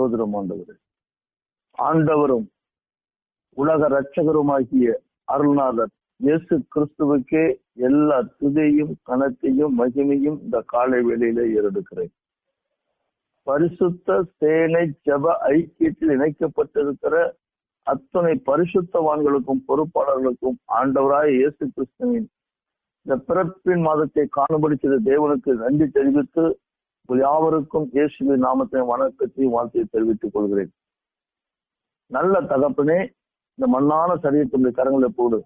ஸ்தோத்திரம் ஆண்டவரே. ஆண்டவரும் உலக இரட்சகருமாகிய அருள்நாதர் இயேசு கிறிஸ்துவுக்கே எல்லா துதியும் கனத்தையும் மகிமையும் இந்த காலை வேளையிலே ஏறெடுக்கிறேன். பரிசுத்த சேனை ஜெப ஐக்கியத்தில் இணைக்கப்பட்டிருக்கிற அத்தனை பரிசுத்தவான்களுக்கும் பொறுப்பாளர்களுக்கும் ஆண்டவராய் இயேசு கிறிஸ்துவின் இந்த பிறப்பின் மாதத்தை காணும்படி செய்த தேவனுக்கு நன்றி தெரிவித்து யாவருக்கும் இயேசுவின் நாமத்தின் வணக்கத்தையும் வாழ்த்தையை தெரிவித்துக் கொள்கிறேன். நல்ல தகப்பனே, இந்த மண்ணான சரீரத்தினுடைய கரங்களை போடு.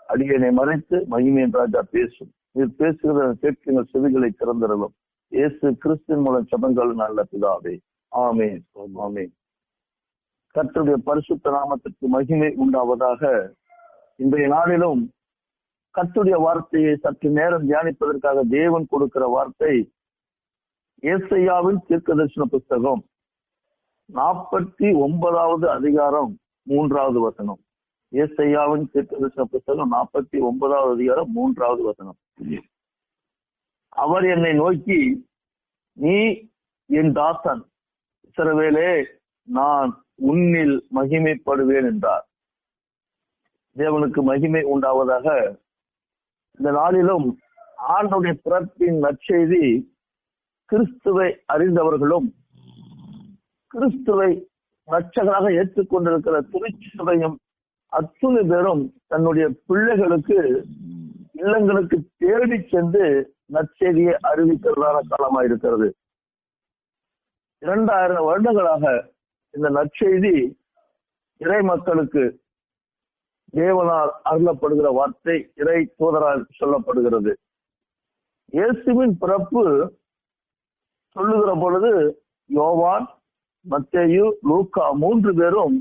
அடியனை மறைத்து மகிமையின் ராஜா பேசும். நீர் பேசுகிற கேட்கிற செவிகளை திறந்திரலும். இயேசு கிறிஸ்துவின் மூலம் ஜெபங்கள் நல்ல பிதாவே, ஆமென், ஆமென். கர்த்தருடைய பரிசுத்த நாமத்திற்கு மகிமை உண்டாவதாக. இன்றைய நாளிலும் கர்த்தருடைய வார்த்தையை சற்று நேரம் தியானிப்பதற்காக தேவன் கொடுக்கிற வார்த்தை ஏசாயாவின் தீர்க்கதரிசன புஸ்தகம் 49வது அதிகாரம் 3வது வசனம். ஏசாயாவின் தீர்க்கதரிசன புஸ்தகம் 49வது அதிகாரம் 3வது வசனம். அவர் என்னை நோக்கி, நீ என் தாசன் இஸ்ரவேலே, நான் உன்னில் மகிமைப்படுவேன் என்றார். தேவனுக்கு மகிமை உண்டாவதாக. இந்த நாளிலும் ஆண்டவருடைய பிறப்பின் நற்செய்தி கிறிஸ்துவை அறிந்தவர்களும் கிறிஸ்துவை இரட்சகராக ஏற்றுக்கொண்டிருக்கிற திருச்சபையும் அத்துணை பேரும் தன்னுடைய பிள்ளைகளுக்கு இல்லங்களுக்கு தேடி சென்று நற்செய்தியை அறிவிக்கிறதான காலமாயிருக்கிறது. 2000 வருடங்களாக இந்த நற்செய்தி இறை மக்களுக்கு தேவனால் அருளப்படுகிற வார்த்தை இறை தூதரால் சொல்லப்படுகிறது. இயேசுவின் பிறப்பு சொல்லுகிற பொழுது யோவான், மத்தேயு, லூக்கா 3 பேரும்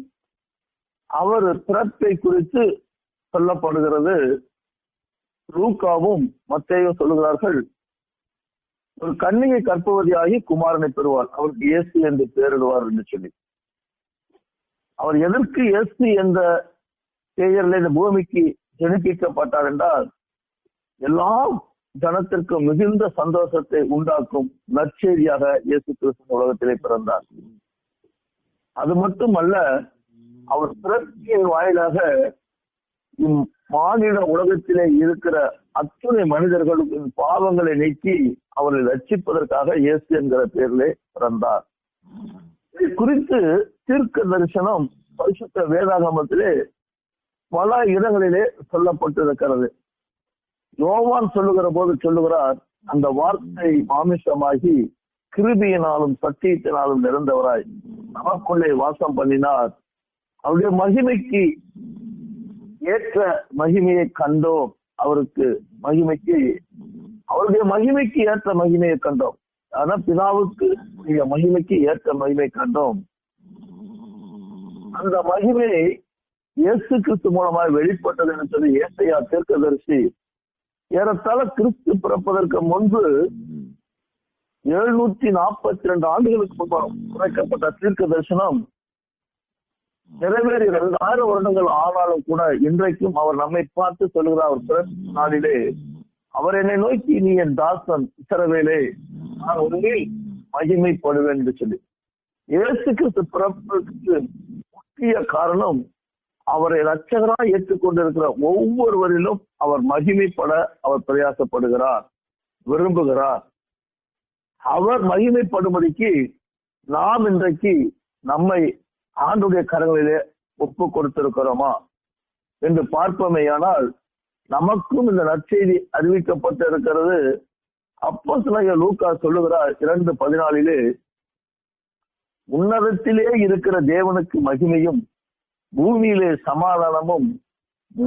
அவர் பிறப்பை குறித்து சொல்லப்படுகிறது. லூக்காவும் மத்தேயும் சொல்லுகிறார்கள், ஒரு கன்னிகை கர்ப்பவதியாகி குமாரனை பெறுவார், அவருக்கு இயேசு என்று பெயரிடுவார் என்று சொல்லி. அவர் எதற்கு இயேசு என்ற பெயரில் இந்த பூமிக்கு ஜனிப்பிக்கப்பட்டார் என்றால், எல்லா ஜனத்திற்கு மிகுந்த சந்தோஷத்தை உண்டாக்கும் நற்செய்தியாக இயேசு கிறிஸ்து உலகத்திலே பிறந்தார். அது மட்டுமல்ல, அவர் பிறப்பின் வாயிலாக இம்மானிட உலகத்திலே இருக்கிற அத்துணை மனிதர்களுக்கு பாவங்களை நீக்கி அவர்களை ரட்சிப்பதற்காக இயேசு என்கிற பெயரிலே பிறந்தார். இதை குறித்து தீர்க்க தரிசனம் பரிசுத்த வேதாகமத்திலே பல இடங்களிலே சொல்லப்பட்டிருக்கிறது. யோவான் சொல்லுகிற போது சொல்லுகிறார், அந்த வார்த்தை மாமிசமாகி கிருபையினாலும் சத்தியத்தினாலும் நிறைந்தவராய் நமக்குள்ளே வாசம் பண்ணினார். அவருடைய மகிமைக்கு ஏற்ற மகிமையை கண்டோம். அவருடைய மகிமைக்கு ஏற்ற மகிமையை கண்டோம். ஆனா பிதாவுக்கு மகிமைக்கு ஏற்ற மகிமை கண்டோம். அந்த மகிமை இயேசு கிறிஸ்து மூலமாக வெளிப்பட்டது என்று சொல்லி ஏசாயா தீர்க்கதரிசி ஏறத்தாழ கிறிஸ்து பிறப்பதற்கு முன்பு 742 ஆண்டுகளுக்கு முன்பு குறைக்கப்பட்ட தீர்க்க தரிசனம் நிறைவேறி 2000 வருடங்கள் ஆனாலும் கூட இன்றைக்கும் அவர் நம்மை பார்த்து சொல்லுகிறார். அவர் பிறந்த நாளிலே அவர் என்னை நோக்கி, நீ என் தாசன் இஸ்ரவேலே, நான் உன்னில் மகிமைப்படுவேன் என்று சொல்லி. இயேசு கிறிஸ்து பிறப்புக்கு முக்கிய காரணம், அவரை இரட்சகராய் ஏற்றுக்கொண்டிருக்கிற ஒவ்வொருவரிலும் அவர் மகிமைப்பட அவர் பிரயாசப்படுகிறார், விரும்புகிறார். அவர் மகிமைப்படும்படிக்கு நாம் இன்றைக்கு நம்மை ஆண்டுடைய கரங்களிலே ஒப்பு கொடுத்திருக்கிறோமா என்று பார்ப்போமேயானால், நமக்கும் இந்த நற்செய்தி அறிவிக்கப்பட்டிருக்கிறது. அப்போஸ்தலனாகிய லூக்கா சொல்லுகிறார் 2:14, உன்னதத்திலே இருக்கிற தேவனுக்கு மகிமையும் பூமியிலே சமாதானமும்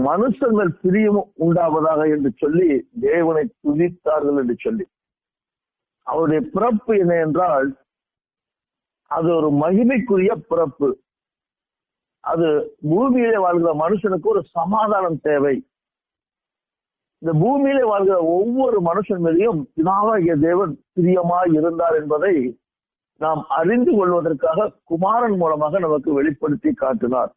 மனுஷர்கள் பிரியமும் உண்டாவதாக என்று சொல்லி தேவனை துதித்தார்கள் என்று சொல்லி. அவருடைய பிறப்பு என்ன என்றால், அது ஒரு மகிமைக்குரிய பிறப்பு. அது பூமியிலே வாழ்கிற மனுஷனுக்கு ஒரு சமாதானம் தேவை. இந்த பூமியிலே வாழ்கிற ஒவ்வொரு மனுஷன் மீதையும் பிதாவாகிய தேவன் பிரியமாய் இருந்தார் என்பதை நாம் அறிந்து கொள்வதற்காக குமாரன் மூலமாக நமக்கு வெளிப்படுத்தி காட்டினார்.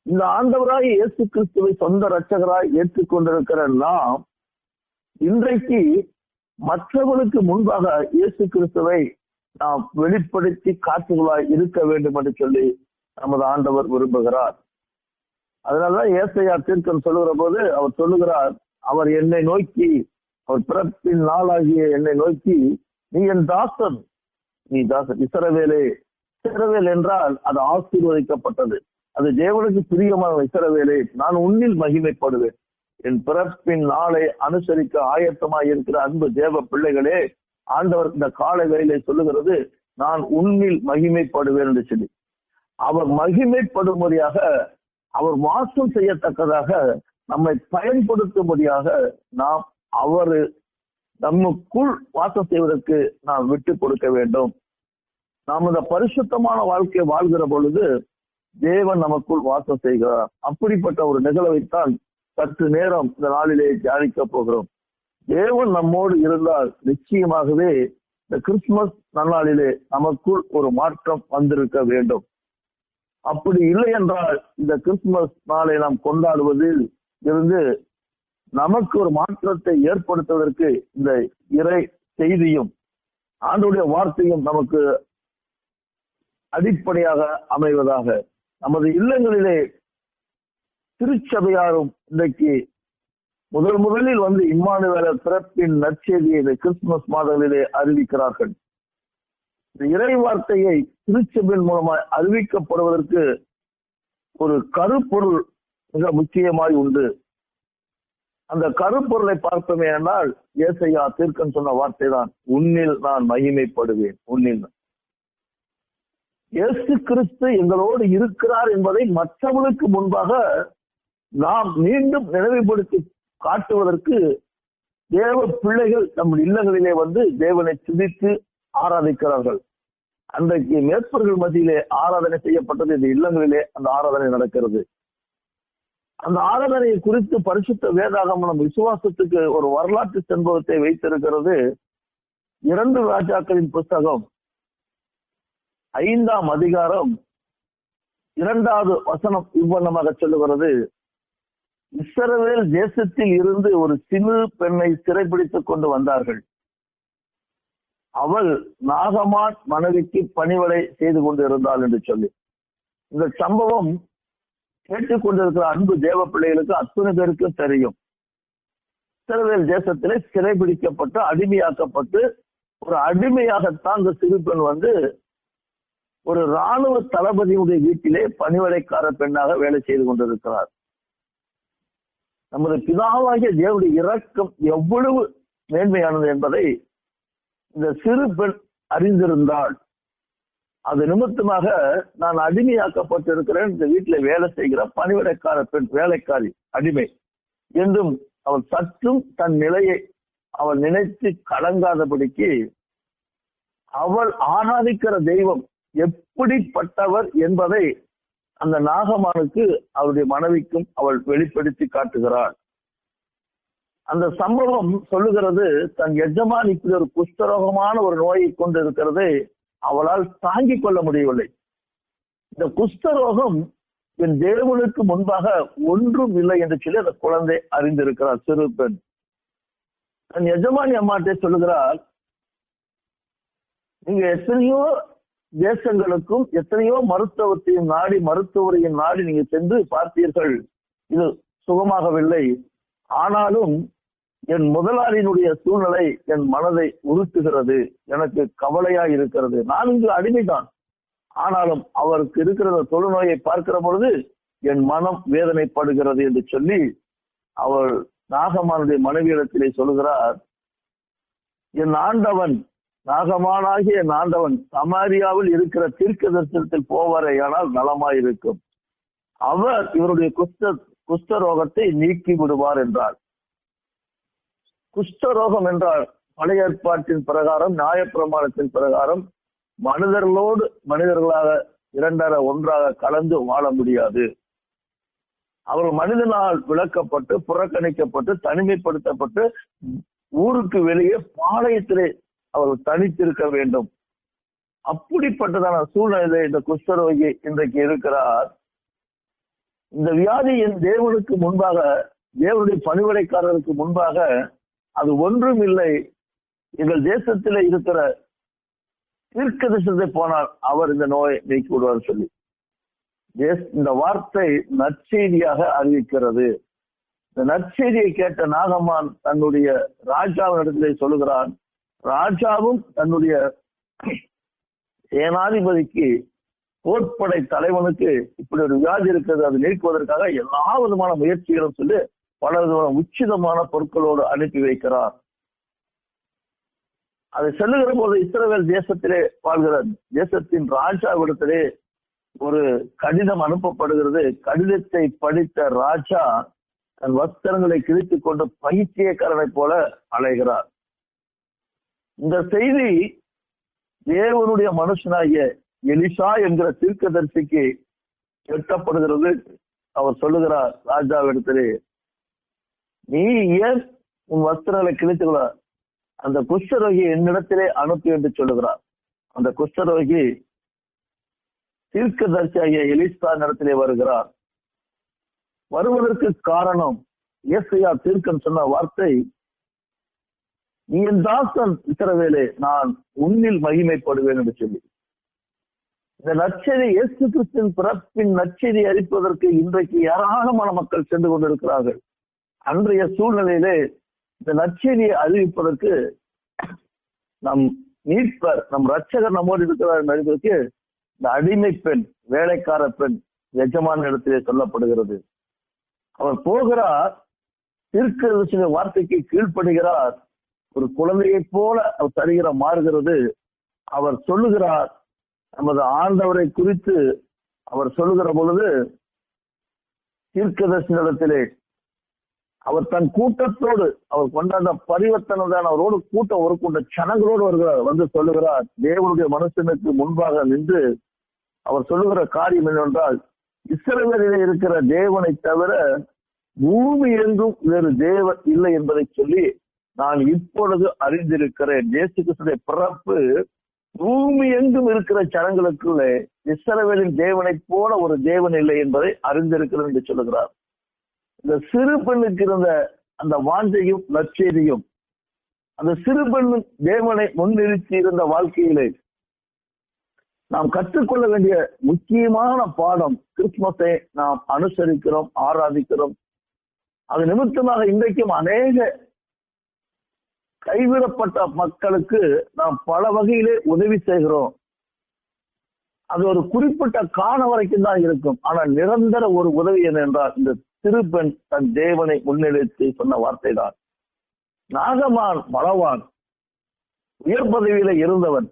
இந்த ஆண்டவராய் இயேசு கிறிஸ்துவை சொந்த இரட்சகராய் ஏற்றுக்கொண்டிருக்கிற நாம் இன்றைக்கு மற்றவர்களுக்கு முன்பாக இயேசு கிறிஸ்துவை நாம் வெளிப்படுத்தி காட்டுகளாய் இருக்க வேண்டும் என்று சொல்லி நமது ஆண்டவர் விரும்புகிறார். அதனாலதான் ஏசாயா தீர்க்கன் சொல்லுகிற போது அவர் சொல்லுகிறார், அவர் என்னை நோக்கி, அவர் பிறப்பின் நாளாகிய என்னை நோக்கி, நீ என் தாசன், நீ தாசன். இஸ்ரவேலே, இஸ்ரவேல் என்றால் அது ஆசீர்வதிக்கப்பட்டது, அது தேவனுக்கு பிரியமான இஸ்ரவேலே, நான் உன்னில் மகிமைப்படுவேன். என் பிறப்பின் நாளை அனுசரிக்க ஆயத்தமாய் இருக்கிற அன்பு தேவ பிள்ளைகளே, ஆண்டவர் இந்த காலை வேளையிலே சொல்லுகிறது, நான் உன்னில் மகிமைப்படுவேன் என்று சொல்லி. அவர் மகிமைப்படும்படியாக, அவர் வாசம் செய்யத்தக்கதாக, நம்மை பயன்படுத்தும்படியாக நாம் அவர் நமக்குள் வாசம் செய்வதற்கு நாம் விட்டு கொடுக்க வேண்டும். நாம் இந்த பரிசுத்தமான வாழ்க்கையை வாழ்கிற பொழுது தேவன் நமக்குள் வாசம் செய்கிறார். அப்படிப்பட்ட ஒரு நிகழ்வைத்தான் சற்று நேரம் இந்த நாளிலே தியானிக்க போகிறோம். தேவன் நம்மோடு இருந்தால் நிச்சயமாகவே இந்த கிறிஸ்துமஸ் நன்னாளிலே நமக்குள் ஒரு மாற்றம் வந்திருக்க வேண்டும். அப்படி இல்லை என்றால் இந்த கிறிஸ்துமஸ் நாளை நாம் கொண்டாடுவதில் இருந்து நமக்கு ஒரு மாற்றத்தை ஏற்படுத்துவதற்கு இந்த இறை செய்தியும் ஆண்டவருடைய வார்த்தையும் நமக்கு அடிப்படையாக அமைவதாக. நமது இல்லங்களிலே திருச்சபையாரும் இன்றைக்கு முதலில் வந்து இம்மானுவேலர் பிறப்பின் நற்செய்தியை கிறிஸ்துமஸ் மாதங்களிலே அறிவிக்கிறார்கள். இந்த இறை வார்த்தையை திருச்சபையின் மூலமாய் அறிவிக்கப்படுவதற்கு ஒரு கருப்பொருள் மிக முக்கியமாய் உண்டு. அந்த கருப்பொருளை பார்த்தோமே என்றால் ஏசாயா தீர்க்கன் சொன்ன வார்த்தை தான், உன்னில் நான் மகிமைப்படுவேன். உன்னில் இயேசு கிறிஸ்து எங்களோடு இருக்கிறார் என்பதை மற்றவர்களுக்கு முன்பாக நாம் மீண்டும் நினைவுபடுத்தி காட்டுவதற்கு தேவ பிள்ளைகள் நம் இல்லங்களிலே வந்து தேவனை துதித்து ஆராதிக்கிறார்கள். அன்றைக்கு மேற்பர்கள் மத்தியிலே ஆராதனை செய்யப்பட்டது, இந்த இல்லங்களிலே அந்த ஆராதனை நடக்கிறது. அந்த ஆராதனையை குறித்து பரிசுத்த வேதாகமம் நம் விசுவாசத்துக்கு ஒரு வரலாற்று சம்பவத்தை வைத்திருக்கிறது. 2 ராஜாக்களின் புஸ்தகம் 5ஆம் அதிகாரம் 2வது வசனம் இவ்வண்ணமாக சொல்லுகிறது, இஸ்ரவேல் தேசத்தில் இருந்து ஒரு சிறு பெண்ணை சிறைப்பிடித்துக் கொண்டு வந்தார்கள். அவள் நாகமான் மனைவிக்கு பணிவிடை செய்து கொண்டு இருந்தாள் என்று சொல்லி. இந்த சம்பவம் கேட்டுக்கொண்டிருக்கிற அன்பு தேவ பிள்ளைகளுக்கு அத்தனை பேருக்கும் தெரியும். இஸ்ரவேல் தேசத்திலே சிறைபிடிக்கப்பட்டு அடிமையாக்கப்பட்டு ஒரு அடிமையாகத்தான் இந்த சிறு பெண் வந்து ஒரு இராணுவ தளபதியுடைய வீட்டிலே பணிவிடைக்கார பெண்ணாக வேலை செய்து கொண்டிருக்கிறார். நமது பிதாவாகிய தேவனுடைய இரக்கம் எவ்வளவு மேன்மையானது என்பதை இந்த சிறு பெண் அறிந்திருந்தாள். அது நிமித்தமாக நான் அடிமையாக்கப்பட்டிருக்கிறேன், இந்த வீட்டில் வேலை செய்கிற பணிவிடைக்கார பெண், வேலைக்காரி, அடிமை என்றும் அவள் சற்றும் தன் நிலையை அவள் நினைத்து கலங்காதபடிக்கு அவள் ஆராதிக்கிற தெய்வம் எப்படிப்பட்டவர் என்பதை அந்த நாகமானுக்கு அவருடைய மனைவிக்கும் அவள் வெளிப்படுத்தி காட்டுகிறாள். அந்த சம்பவம் சொல்லுகிறது, தன் எஜமான் இப்படி ஒரு குஷ்டரோகமான ஒரு நோயை கொண்டு இருக்கிறதை அவளால் தாங்கிக் கொள்ள முடியவில்லை. இந்த குஷ்டரோகம் என் தேவனுக்கு முன்பாக ஒன்றும் இல்லை என்று சொல்லி அந்த குழந்தை அறிந்திருக்கிறார். சிறு பெண் தன் எஜமானி அம்மாட்டே சொல்லுகிறார், நீங்க எத்தனையோ தேசங்களுக்கும் எத்தனையோ மருத்துவத்தையும் நாடி மருத்துவரையும் நாடி நீங்க சென்று பார்த்தீர்கள், இது சுகமாகவில்லை. ஆனாலும் என் முதலாளியினுடைய சூழ்நிலை என் மனதை உறுத்துகிறது, எனக்கு கவலையா இருக்கிறது. நான் இங்கு அடிமைதான், ஆனாலும் அவருக்கு இருக்கிற தொழுநோயை பார்க்கிற பொழுது என் மனம் வேதனைப்படுகிறது என்று சொல்லி அவள் நாகமானுடைய மனைவியிடத்திலே சொல்லுகிறார், என் ஆண்டவன், நாகமானாகிய என் ஆண்டவன் சமாரியாவில் இருக்கிற தீர்க்க தரிசனத்தில் போவாரே ஆனால் நலமாயிருக்கும், அவர் இவருடைய குஷ்டரோகத்தை நீக்கி விடுவார் என்றார். குஷ்டரோகம் என்றால் பழைய ஏற்பாட்டின் பிரகாரம், நியாயப்பிரமாணத்தின் பிரகாரம் மனிதர்களோடு மனிதர்களாக இரண்டர ஒன்றாக கலந்து வாழ முடியாது. அவர்கள் மனிதனால் விளக்கப்பட்டு புறக்கணிக்கப்பட்டு தனிமைப்படுத்தப்பட்டு ஊருக்கு வெளியே பாளையத்திலே அவர்கள் தனித்திருக்க வேண்டும். அப்படிப்பட்டதான சூழ்நிலை இந்த குஷ்டரோகி இன்றைக்கு இருக்கிறார். இந்த வியாதி என் தேவனுக்கு முன்பாக, தேவனுடைய பணிவிடைக்காரருக்கு முன்பாக அது ஒன்றும் இல்லை. எங்கள் தேசத்தில் இருக்கிற தீர்க்கதரிசனத்தை போனால் அவர் இந்த நோயை நீக்கி விடுவார் சொல்லி இந்த வார்த்தை நற்செய்தியாக அறிவிக்கிறது. இந்த நற்செய்தியை கேட்ட நாகமான் தன்னுடைய ராஜாவின் இடத்திலே சொல்லுகிறான். ராஜாவும் தன்னுடைய சேனாதிபதிக்கு போர்ப்படை தலைவனுக்கு இப்படி ஒரு வியாதி இருக்கிறது, அதை நீக்குவதற்காக எல்லா விதமான முயற்சிகளும் சொல்லி பல விதமான உச்சிதமான பொருட்களோடு அனுப்பி வைக்கிறார். அதை செல்லுகிற போது இஸ்ரவேல் தேசத்திலே வாழ்கிற தேசத்தின் ராஜாவிடத்திலே ஒரு கடிதம் அனுப்பப்படுகிறது. கடிதத்தை படித்த ராஜா தன் வஸ்திரங்களை கிழித்துக் கொண்டு பைத்தியக்காரனை போல அலைகிறார். இந்த செய்தி தேவனுடைய மனுஷனாகிய எலிசா என்கிற தீர்க்கதரிசிக்கு எட்டப்படுகிறது. அவர் சொல்லுகிறார் ராஜாவிடத்திலே, நீ ஏன் உன் வஸ்திரங்களை கிழித்துக்கொள்ள அந்த குஷ்டரோகி என்னிடத்திலே அனுப்பி என்று சொல்லுகிறார். அந்த குஷ்டரோகி தீர்க்கதரிசியாகிய எலிசா இடத்திலே வருகிறார். வருவதற்கு காரணம் ஏசாயா தீர்க்கன் சொன்ன வார்த்தை, நீ என் தாசன் இஸ்ரவேலே, நான் உன்னில் மகிமைப்படுவேன் என்று சொல்லி. இந்த நற்செய்தி இயேசு கிறிஸ்துவின் பிறப்பின் நற்செய்தி அறிப்பதற்கு இன்றைக்கு ஏராளமான மக்கள் சென்று கொண்டிருக்கிறார்கள். அன்றைய சூழ்நிலையிலே இந்த நற்செய்தியை அறிவிப்பதற்கு நம் மீட்பர், நம் ரட்சகர் நம்மோடு இருக்கிறார் என்பதற்கு இந்த அடிமை பெண், வேலைக்கார பெண் எஜமான இடத்திலே சொல்லப்படுகிறது. அவர் போகிறார், தீர்க்கதரிசியின் வார்த்தைக்கு கீழ்ப்படுகிறார். ஒரு குழந்தையை போல அவர் சரீரம் மாறுகிறது. அவர் சொல்லுகிறார், நமது ஆண்டவரை குறித்து அவர் சொல்லுகிற பொழுது தீர்க்கதரிசனத்திலே அவர் தன் கூட்டத்தோடு அவர் கொண்டாட பரிவர்த்தனை அவரோடு கூட்டம் ஒரு கூட்ட சனங்களோடு வருகிறார். வந்து சொல்லுகிறார், தேவனுடைய மனுஷனுக்கு முன்பாக நின்று அவர் சொல்லுகிற காரியம் என்னவென்றால், இஸ்ரவேலிலே இருக்கிற தேவனை தவிர பூமி எங்கும் வேறு தேவன் இல்லை என்பதை சொல்லி நான் இப்பொழுது அறிந்திருக்கிறேன். இயேசு கிறிஸ்துவின் பிறப்பு பூமி எங்கும் இருக்கிற ஜனங்களுக்குள்ளே இஸ்ரவேலின் தேவனை போல ஒரு தேவன் இல்லை என்பதை அறிந்திருக்கிறேன் என்று சொல்லுகிறார். இந்த சிறு பெண்ணுக்கு இருந்த அந்த வாஞ்சையும் நற்செய்தியும், அந்த சிறு பெண் தேவனை முன்னிறுத்தி இருந்த வாழ்க்கையிலே நாம் கற்றுக்கொள்ள வேண்டிய முக்கியமான பாடம், கிறிஸ்துமஸை நாம் அனுசரிக்கிறோம், ஆராதிக்கிறோம். அது நிமித்தமாக இன்றைக்கும் அநேக கைவிடப்பட்ட மக்களுக்கு நாம் பல வகையிலே உதவி செய்கிறோம். அது ஒரு குறிப்பிட்ட காலம் வரைக்கும் தான் இருக்கும். ஆனால் நிரந்தர ஒரு உதவி என்னென்றால் இந்த திருப்பெண் தன் தேவனை முன்னிறுத்தி சொன்ன வார்த்தை தான். நாகமான் பலவான், உயர் பதவியில இருந்தவன்,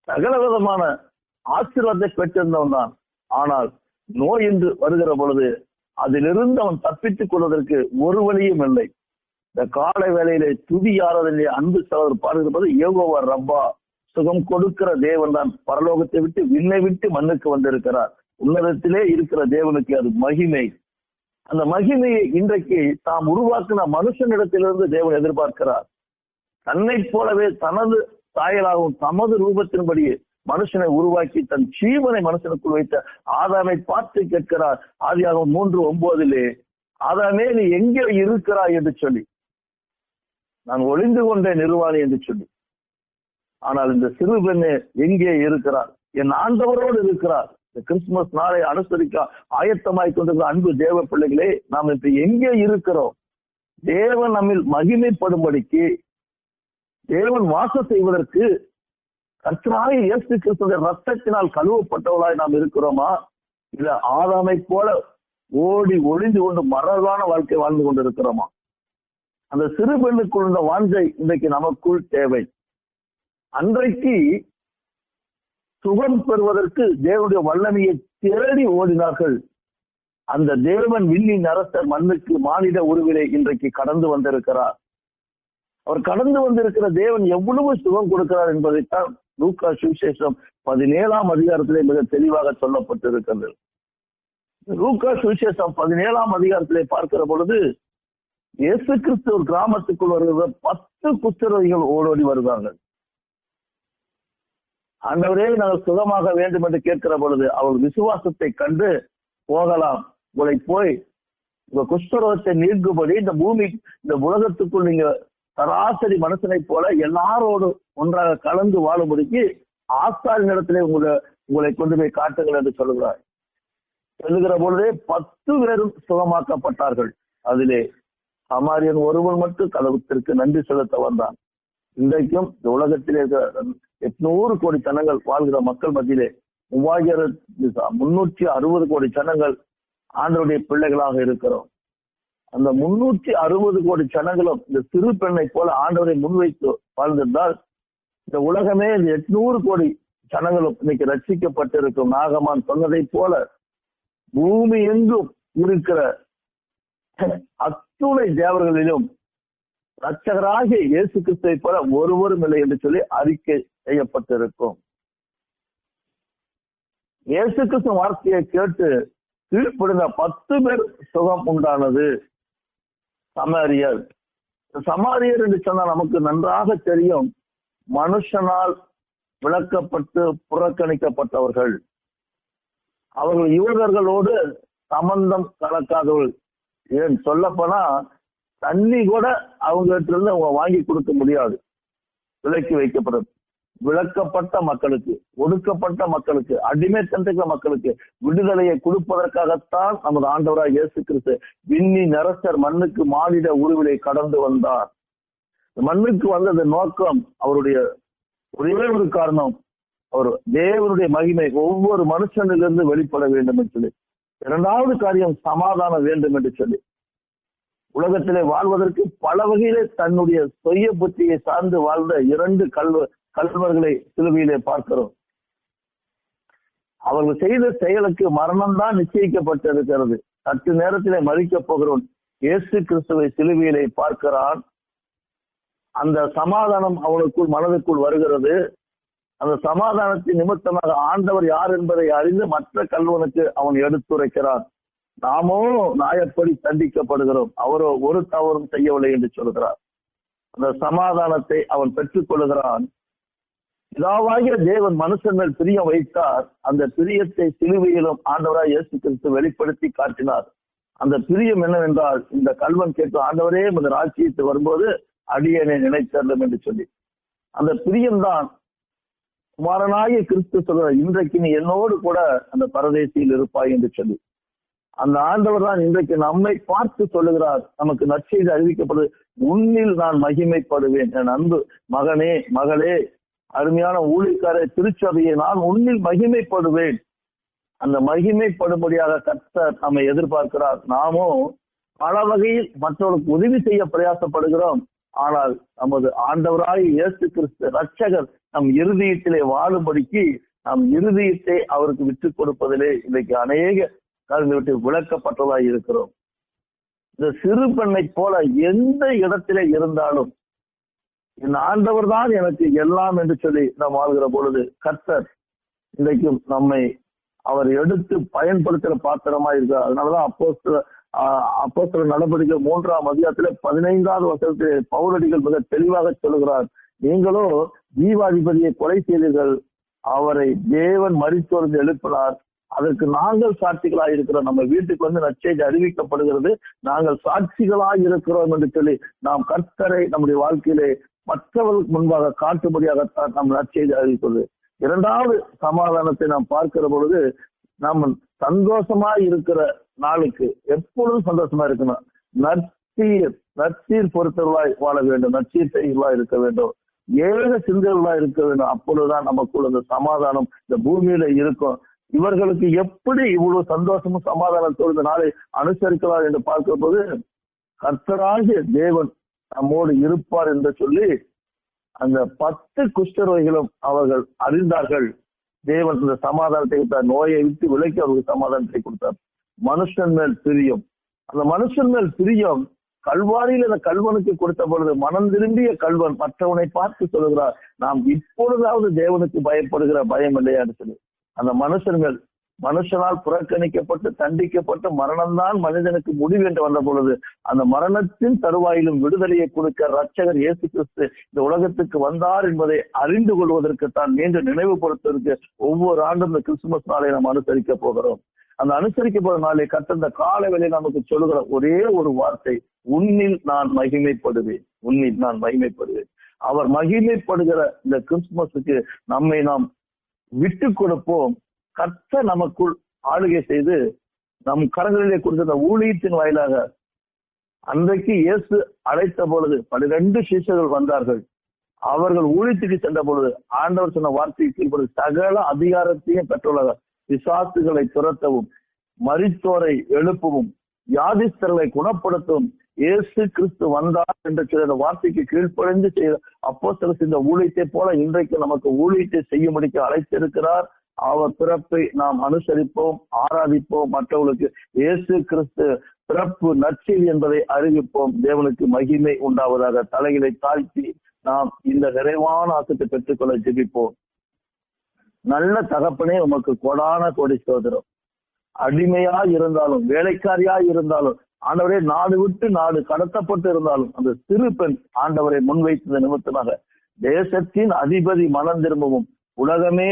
சகல விதமான ஆசீர்வாதத்தை பெற்றிருந்தவன் தான். ஆனால் நோய் என்று வருகிற பொழுது அதிலிருந்து அவன் தப்பித்துக் கொள்வதற்கு ஒரு வழியும் இல்லை. இந்த காலை வேளையிலே துதி ஆராதனை அன்பு சகோதரர் பாடுகிறது, யெகோவா ரப்பா, சுகம் கொடுக்கிற தேவன் தான் பரலோகத்தை விட்டு விண்ணை விட்டு மண்ணுக்கு வந்திருக்கிறார். உன்னதத்திலே இருக்கிற தேவனுக்கு அது மகிமை. அந்த மகிமையை இன்றைக்கு தாம் உருவாக்கின மனுஷனிடத்திலிருந்து தேவன் எதிர்பார்க்கிறார். தன்னை போலவே தனது சாயலாகவும் தமது ரூபத்தின்படி மனுஷனை உருவாக்கி தன் ஜீவனை மனுஷனுக்குள் வைத்த ஆதாமை பார்த்து கேட்கிறார். ஆதியாகமம் 3:9 ஆதாமே நீ எங்கே இருக்கிறாய் என்று சொல்லி, நான் ஒளிந்து கொண்டே நிர்வாணி என்று சொல்லி. ஆனால் இந்த சிறு பெண்ணு எங்கே இருக்கிறார்? என் ஆண்டவரோடு இருக்கிறார். இந்த கிறிஸ்துமஸ் நாளை அனுசரிக்க ஆயத்தமாய் கொண்டிருக்கிற அன்பு தேவ பிள்ளைகளே, நாம் இப்ப எங்கே இருக்கிறோம்? தேவன் நம்மில் மகிமைப்படும்படிக்கு, தேவன் வாசம் செய்வதற்கு கர்த்தராகிய இயேசு கிறிஸ்துவின் ரத்தத்தினால் கழுவப்பட்டவளாய் நாம் இருக்கிறோமா? இல்ல ஆதாமை போல ஓடி ஒளிந்து கொண்டு மரணமான வாழ்க்கை வாழ்ந்து கொண்டிருக்கிறோமா? அந்த சிறு பெண்ணுக்குள் உள்ள வாஞ்சை இன்றைக்கு நமக்குள் தேவை. அன்றைக்கு சுகம் பெறுவதற்கு தேவனுடைய வல்லமையை தேடி ஓடினார்கள். அந்த தேவன் விண்ணின் அரசர் மண்ணுக்கு மானிட உருவிலே இன்றைக்கு கடந்து வந்திருக்கிறார். அவர் கடந்து வந்திருக்கிற தேவன் எவ்வளவு சுகம் கொடுக்கிறார் என்பதைத்தான் லூக்கா சுவிசேஷம் 17ஆம் அதிகாரத்திலே மிக தெளிவாக சொல்லப்பட்டிருக்கிறது. லூக்கா சுவிசேஷம் 17ஆம் அதிகாரத்திலே பார்க்கிற பொழுது இயேசு கிறிஸ்து ஒரு கிராமத்துக்குள் வருகிற 10 குஷ்டரோகிகள் ஓடோடி வருவார்கள். ஆண்டவரே, நாங்கள் சுகமாக வேண்டும் என்று கேட்கிற பொழுது அவர் விசுவாசத்தை கண்டு, போகலாம், உங்களை போய் உங்க குஷ்டரோகத்தை நீக்கும்படி இந்த பூமி இந்த உலகத்துக்குள் நீங்க சராசரி மனுஷனை போல எல்லாரோடு ஒன்றாக கலந்து வாழும்படிக்கு ஆசாரின் இடத்திலே உங்களை கொண்டு போய் காட்டுங்கள் என்று சொல்லுகிறார். சொல்லுகிற பொழுதே 10 பேரும் சுகமாக்கப்பட்டார்கள். அதிலே சமாரியன் ஒருவன் மட்டும் கதவுத்திற்கு நன்றி செலுத்த வந்தான். இன்றைக்கும் இந்த உலகத்திலே 800 கோடி ஜனங்கள் வாழ்கிற மக்கள் மத்தியிலே 360 கோடி ஜனங்கள் ஆண்டவருடைய பிள்ளைகளாக இருக்கிறோம். அந்த 360 கோடி ஜனங்களும் இந்த சிறு பெண்ணை போல ஆண்டவரை முன்வைத்து வாழ்ந்திருந்தால் இந்த உலகமே இந்த 800 கோடி ஜனங்களும் இன்னைக்கு ரட்சிக்கப்பட்டிருக்கும். நாகமான் சொன்னதை போல பூமி எங்கும் இருக்கிற அத்துணை தேவர்களிலும் ரட்சகராகிய இயேசு கிறிஸ்துவை போல ஒருவரும் இல்லை என்று சொல்லி அறிக்கை செய்யப்பட்டிருக்கும். இயேசு கிறிஸ்து வார்த்தையை கேட்டு கீழ்ப்படுத்த 10 பேர் சுகம் உண்டானது. சமாரியர் என்று சொன்னால் நமக்கு நன்றாக தெரியும், மனுஷனால் விளக்கப்பட்டு புறக்கணிக்கப்பட்டவர்கள். அவர்கள் யூதர்களோடு சம்பந்தம் கலக்காதவர்கள். ஏன் சொல்லப்போனா தண்ணி கூட அவங்க இருந்து அவங்க வாங்கி கொடுக்க முடியாது. விலக்கி வைக்கப்படும். விளக்கப்பட்ட மக்களுக்கு, ஒடுக்கப்பட்ட மக்களுக்கு, அடிமைத்தனத்துக்கு மக்களுக்கு விடுதலையை கொடுப்பதற்காகத்தான் நமது ஆண்டவராய் இயேசு கிறிஸ்து விண்ணி நரசர் மண்ணுக்கு மானிட உருவிலை கடந்து வந்தார். மண்ணுக்கு வந்தது நோக்கம், அவருடைய ஒரே ஒரு காரணம், அவர் தேவனுடைய மகிமை ஒவ்வொரு மனுஷனிலிருந்து வெளிப்பட வேண்டும் என்று சொல்லி. இரண்டாவது காரியம், சமாதானம் வேண்டும் என்று சொல்லி. உலகத்திலே வாழ்வதற்கு பல வகையிலே தன்னுடைய சுய புத்தியை சார்ந்து வாழ்ந்த 2 கல்வர்களை சிலுவையிலே பார்க்கிறோம். அவர்கள் செய்த செயலுக்கு மரணம் தான் நிச்சயிக்கப்பட்டிருக்கிறது. சற்று நேரத்திலே மறிக்கப் போகிறோம். இயேசு கிறிஸ்துவை சிலுவையிலே பார்க்கிறான். அந்த சமாதானம் அவனுக்குள் மனதுக்குள் வருகிறது. அந்த சமாதானத்தின் நிமித்தமாக ஆண்டவர் யார் என்பதை அறிந்து மற்ற கல்வனுக்கு அவன் எடுத்துரைக்கிறான். நாமோ நியாயப்படி தண்டிக்கப்படுகிறோம், அவரோ ஒரு தவறும் செய்யவில்லை என்று சொல்கிறார். அந்த சமாதானத்தை அவன் பெற்றுக் கொள்கிறான். பிதாவாகிய தேவன் மனுஷன் மேல் பிரியம் வைத்தார். அந்த பிரியத்தை சிலுவையிலும் ஆண்டவராய் இயேசு கிறிஸ்து வெளிப்படுத்தி காட்டினார். அந்த பிரியம் என்னவென்றால், இந்த கல்வன் கேட்கும், ஆண்டவரே இந்த ராஜ்யத்தை வரும்போது அடியனை நினைத்தரலும் என்று சொல்லி. அந்த பிரியம்தான் குமாரனாகிய கிறிஸ்து சொல்கிறார், இன்றைக்கு நீ என்னோடு கூட அந்த பரதேசியில் இருப்பாய் என்று சொல்லி. அந்த ஆண்டவர் தான் இன்றைக்கு நம்மை பார்த்து சொல்லுகிறார். நமக்கு நற்செய்தி அறிவிக்கப்படுது, உன்னில் நான் மகிமைப்படுவேன். என் அன்பு மகனே, மகளே, அருமையான ஊழியக்கார திருச்சபையை, நான் உன்னில் மகிமைப்படுவேன். அந்த மகிமைப்படும்படியாக கர்த்தர் நம்மை எதிர்பார்க்கிறார். நாமோ பல வகையில் மற்றவர்களுக்கு உதவி செய்ய பிரயாசப்படுகிறோம். ஆனால் நமது ஆண்டவராய் இயேசு கிறிஸ்து ரட்சகர் நம் இருதயத்திலே வாழும்படிக்கு நம் இருதயத்தை அவருக்கு விட்டுக் கொடுப்பதிலே இன்றைக்கு அநேக விட்டு விளக்கப்பட்டதாய் இருக்கிறோம். இந்த சிறு பெண்ணை போல எந்த இடத்திலே இருந்தாலும் இந்த ஆண்டவர் தான் எனக்கு எல்லாம் என்று சொல்லி நாம் வாழ்கிற பொழுது கர்த்தர் இன்றைக்கும் நம்மை அவர் எடுத்து பயன்படுத்துகிற பாத்திரமா இருக்கிறார். அதனாலதான் அப்போஸ்தலர் நடவடிக்கை 3ஆம் அதிகாரத்திலே 15வது வசனத்திலே பவுலடிகள் மிக தெளிவாக சொல்லுகிறார், நீங்களோ ஜீவாதிபதியை கொலை செய்தீர்கள், அவரை தேவன் மரித்தோர்ந்து எழுப்பினார், அதற்கு நாங்கள் சாட்சிகளாய் இருக்கிறோம். நம்ம வீட்டுக்கு வந்து நற்செய்தி அறிவிக்கப்படுகிறது, நாங்கள் சாட்சிகளாய் இருக்கிறோம் என்று சொல்லி நாம் கர்த்தரை நம்முடைய வாழ்க்கையிலே மற்றவர்களுக்கு முன்பாக காட்டும்படியாகத்தான் நாம் நற்செய்தி அறிவிப்பது. இரண்டாவது சமாதானத்தை நாம் பார்க்கிற பொழுது, நாம் சந்தோஷமாய் இருக்கிற நாளுக்கு எப்பொழுதும் சந்தோஷமா இருக்கணும். நற்சீர் பொறுத்தவர்களாய் வாழ வேண்டும், நற்சீர் செய்கிறவர்களாய் இருக்க வேண்டும், ஏக சிந்தர்களாய் இருக்க வேண்டும். அப்பொழுதுதான் நமக்குள்ள இந்த சமாதானம் இந்த பூமியில இருக்கும். இவர்களுக்கு எப்படி இவ்வளவு சந்தோஷமும் சமாதானத்தோடு இந்த நாளை அனுசரிக்கலாம் என்று பார்க்கிற போது, கர்த்தராகிய தேவன் நம்மோடு இருப்பார் என்று சொல்லி அந்த 10 குஷ்டரோகிகளும் அவர்கள் அறிந்தார்கள். தேவன் இந்த சமாதானத்தை கொடுத்தார், நோயை விட்டு விலக்கி அவருக்கு சமாதானத்தை கொடுத்தார். மனுஷன் மேல் பிரியம், அந்த மனுஷன் மேல் பிரியம் கல்வாரியில் அந்த கல்வனுக்கு கொடுத்த பொழுது மனம் திரும்பிய கல்வன் மற்றவனை பார்த்து சொல்லுகிறார், நாம் இப்பொழுதாவது தேவனுக்கு பயப்படுகிற பயம் இல்லையான்னு சொல்லி. அந்த மனுஷன் மேல், மனுஷனால் புறக்கணிக்கப்பட்டு தண்டிக்கப்பட்டு மரணம்தான் மனிதனுக்கு முடிவு என்று வந்த பொழுது அந்த மரணத்தின் தருவாயிலும் விடுதலையை கொடுக்க ரட்சகர் இயேசு கிறிஸ்து இந்த உலகத்துக்கு வந்தார் என்பதை அறிந்து கொள்வதற்கு தான் மீண்டும் நினைவுபடுத்துவதற்கு ஒவ்வொரு ஆண்டும் இந்த கிறிஸ்துமஸ் நாளை நாம் அனுசரிக்க போகிறோம். அந்த அனுசரிக்க போற நாளை கட்ட கால வேளையை நமக்கு சொல்லுகிற ஒரே ஒரு வார்த்தை, உன்னில் நான் மகிமைப்படுவேன், உன்னில் நான் மகிமைப்படுவேன். அவர் மகிமைப்படுகிற இந்த கிறிஸ்துமஸுக்கு நம்மை நாம் விட்டு கொடுப்போம். கர்த்தர் நமக்குள் ஆளுகை செய்து நம் கரங்களிலே கொடுத்த ஊழியத்தின் வாயிலாக அன்றைக்கு இயேசு அழைத்த பொழுது 12 சீஷர்கள் வந்தார்கள். அவர்கள் ஊழியத்துக்கு சென்ற பொழுது ஆண்டவர் சொன்ன வார்த்தைக்கு சகல அதிகாரத்தையும் பெற்றுள்ளனர். பிசாசுகளை துரத்தவும், மரித்தோரை எழுப்பவும், வியாதிஸ்தர்களை குணப்படுத்தவும் இயேசு கிறிஸ்து வந்தார் என்ற சில வார்த்தைக்கு கீழ்ப்படைந்து செய்த அப்போஸ்தலர் இந்த ஊழியத்தை போல இன்றைக்கு நமக்கு ஊழியத்தை செய்யும்படிக்கு அழைத்திருக்கிறார். அவர் பிறப்பை நாம் அனுசரிப்போம், ஆராதிப்போம், மற்றவர்களுக்கு இயேசு கிறிஸ்து பிறப்பு நற்செய்தி என்பதை அறிவிப்போம். தேவனுக்கு மகிமை உண்டாவதாக. தலைகளை தாழ்த்தி நாம் இந்த நிறைவான ஆசத்தை பெற்றுக்கொள்ள ஜெபிப்போம். நல்ல தகப்பனே, உமக்கு கொடான கோடி ஸ்தோத்திரம். அடிமையா இருந்தாலும், வேலைக்காரியா இருந்தாலும், ஆண்டவரே நாடு விட்டு நாடு கடத்தப்பட்டு இருந்தாலும் அந்த சிறு பெண் ஆண்டவரை முன்வைத்தது நிமித்தமாக தேசத்தின் அதிபதி மனம் திரும்பவும் உலகமே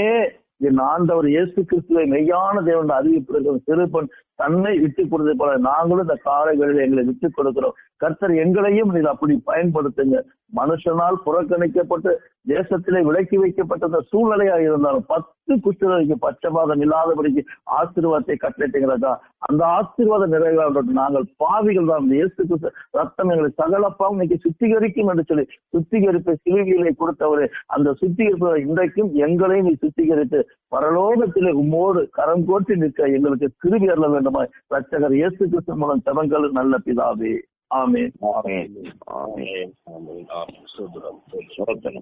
என் ஆண்டவர் இயேசு கிறிஸ்துவை மெய்யான தேவன் அறிவிப்பிருக்கிற சிறு பெண் தன்னை விட்டுக் கொடுத்தது போல நாங்களும் இந்த காலைகளில் எங்களை விட்டுக் கொடுக்கிறோம். கர்த்தர் எங்களையும் நீங்க அப்படி பயன்படுத்துங்க. மனுஷனால் புறக்கணிக்கப்பட்டு தேசத்திலே விலக்கி வைக்கப்பட்ட சூழ்நிலையாக இருந்தாலும் 10 குஷ்டரோகிக்கு பட்சபாதம் இல்லாதபடிக்கு ஆசீர்வாதத்தை கட்டளையிட்டீங்களா? அந்த ஆசீர்வாத நிறைவேற நாங்கள் பாவிகள் தான். இயேசு கிறிஸ்து ரத்தம் எங்களை சகலப்பாவும் இன்னைக்கு சுத்திகரிக்கும் என்று சொல்லி சுத்திகரிப்பை சிலுவையிலே கொடுத்தவரே, அந்த சுத்திகரிப்பை இன்றைக்கும் எங்களையும் நீ சுத்திகரித்து பரலோகத்திலே உம்மோடு கரம் கோட்டி நிற்க எங்களுக்கு கிருபை அருள வேண்டுமாய் ரட்சகர் இயேசு கிறிஸ்து மூலம் ஜெபங்கள் நல்ல பிதாவே. ஆமென். ஆமென். ஆமென். ஆமென். ஆமென்.